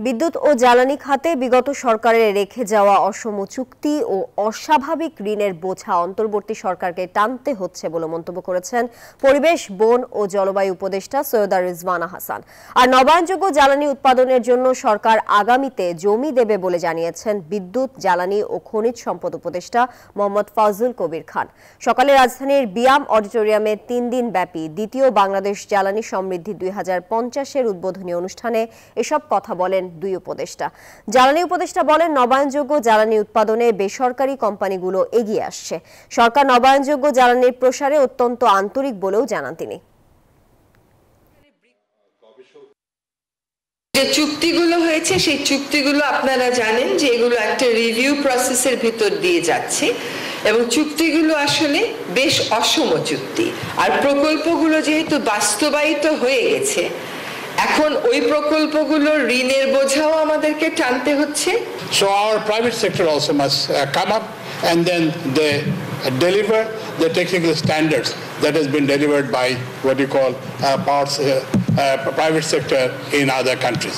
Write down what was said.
বিদ্যুৎ ও জ্বালানি খাতে বিগত সরকারের রেখে যাওয়া অসম চুক্তি ও অস্বাভাবিক ঋণের বোঝা অন্তর্বর্তী সরকারকে টানতে হচ্ছে বলে মন্তব্য করেছেন পরিবেশ, বন ও জলবায়ু উপদেষ্টা সৈয়দা রিজওয়ানা হাসান। আর নবায়নযোগ্য জ্বালানি উৎপাদনের জন্য সরকার আগামীতে জমি দেবে বলে জানিয়েছেন বিদ্যুৎ, জ্বালানি ও খনিজ সম্পদ উপদেষ্টা মোহাম্মদ ফাজুল কবির খান। সকালে রাজধানীর বিয়াম অডিটোরিয়ামে ৩ দিন ব্যাপী দ্বিতীয় বাংলাদেশ জ্বালানি সমৃদ্ধি ২০৫০-এর উদ্বোধনী অনুষ্ঠানে এসব কথা বলেন দুই উপদেষ্টা। জ্বালানি উপদেষ্টা বলেন, নবায়নযোগ্য জ্বালানি উৎপাদনে বেসরকারি কোম্পানিগুলো এগিয়ে আসছে। সরকার নবায়নযোগ্য জ্বালানির প্রসারে অত্যন্ত আন্তরিক বলেও জানান তিনি। যে চুক্তিগুলো হয়েছে সেই চুক্তিগুলো আপনারা জানেন যে এগুলো একটা রিভিউ প্রসেসের ভিতর দিয়ে যাচ্ছে এবং চুক্তিগুলো আসলে বেশ অসম চুক্তি। আর প্রকল্পগুলো যেহেতু বাস্তবায়িত হয়ে গেছে, এখন ওই প্রকল্পগুলোর ঋণের বোঝাও আমাদেরকে টানতে হচ্ছে। So our private sector also must come up and then they deliver the technical standards that has been delivered by what you call private sector in other countries.